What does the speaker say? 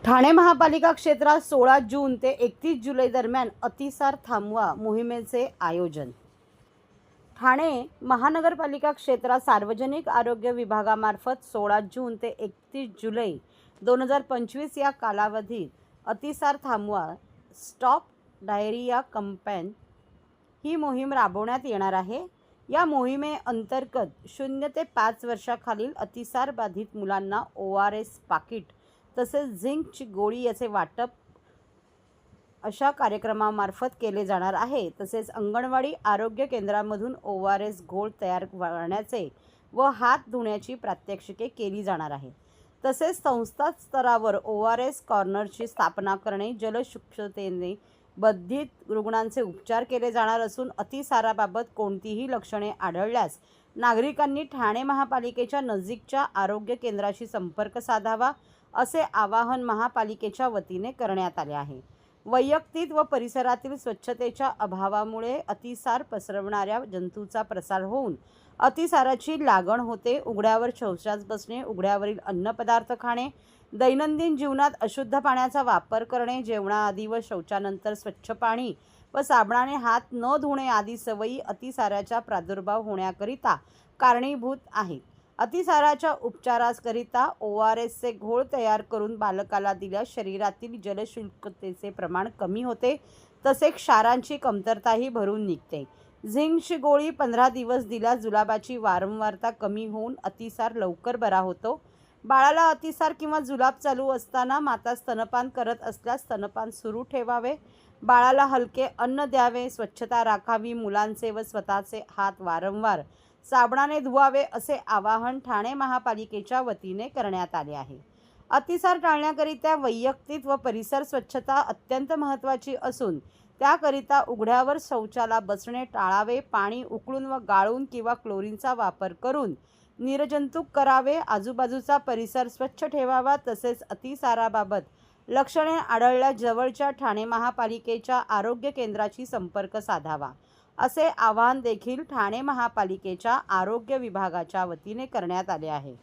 ठाणे महापालिका क्षेत्रात 16 जून ते 31 जुलै दरम्यान अतिसार थांबवा मोहिमेचे आयोजन। ठाणे महानगरपालिका क्षेत्रात सार्वजनिक आरोग्य विभागामार्फत 16 जून ते 31 जुलै 2025 या कालावधीत अतिसार थांबवा स्टॉप डायरिया कॅम्पेन ही मोहीम राबवण्यात येणार आहे। या मोहिमेअंतर्गत 0 ते 5 वर्षाखालील अतिसार बाधित मुलांना ORS पाकिट तसेच झिंकची गोळी याचे वाटप अशा कार्यक्रमामार्फत केले जाणार आहे। तसेच अंगणवाडी आरोग्य केंद्रामधून ORS घोळ तयार करण्याचे व हात धुण्याची प्रात्यक्षिके केली जाणार आहे। तसेच संस्था स्तरावर ORS कॉर्नरची स्थापना करणे, जलसूक्षतेने बाधित रुग्णांचे उपचार केले जाणार असून अतिसाराबाबत कोणतीही लक्षणे आढळल्यास नागरिकांनी ठाणे महापालिकेच्या नजीकच्या आरोग्य केंद्राशी संपर्क साधावा असे आवाहन महापालिकेच्या वतीने करण्यात आले आहे। वैयक्तिक व परिसरातील स्वच्छतेच्या अभावामुळे अतिसार पसरवणाऱ्या जंतूचा प्रसार होऊन अतिसाराची लागण होते। उघड्यावर शौचास बसणे, उघड्यावरील अन्नपदार्थ खाणे, दैनंदिन जीवनात अशुद्ध पाण्याचा वापर करणे, जेवणाआधी व शौचानंतर स्वच्छ पाणी व साबणाने हात न धुणे आदी सवयी अतिसाराचा प्रादुर्भाव होण्याकरिता कारणीभूत आहेत। अतिसाराच्या उपचाराकरिता ORSचे घोळ तयार करून बालकाला दिल्यास शरीरातील जलशुल्कतेचे प्रमाण कमी होते, तसेच क्षारांची कमतरताही भरून निघते। झिंकची गोळी 15 दिवस दिल्यास जुलाबाची वारंवारता कमी होऊन अतिसार लवकर बरा होतो। बाळाला अतिसार किंवा जुलाब चालू असताना माता स्तनपान करत असल्यास स्तनपान सुरू ठेवावे। बाळाला हलके अन्न द्यावे, स्वच्छता राखावी, मुलांचे व स्वतःचे हात वारंवार साबणाने धुवावे असे आवाहन ठाणे महापालिकेच्या वतीने करण्यात आले आहे। अतिसार टाळण्याकरिता वैयक्तिक व परिसर स्वच्छता अत्यंत महत्त्वाची असून त्याकरिता उघड्यावर शौचाला बसणे टाळावे। पाणी उकळून व गाळून किंवा क्लोरीनचा वापर करून निर्जंतुक करावे। आजूबाजूचा परिसर स्वच्छ ठेवावा। तसेच अतिसाराबाबत लक्षणे आढळल्यास जवळच्या ठाणे महापालिकेच्या आरोग्य केंद्राशी संपर्क साधावा असे आवाहन देखील ठाणे महापालिकेच्या आरोग्य विभागाच्या वतीने करण्यात आले आहे।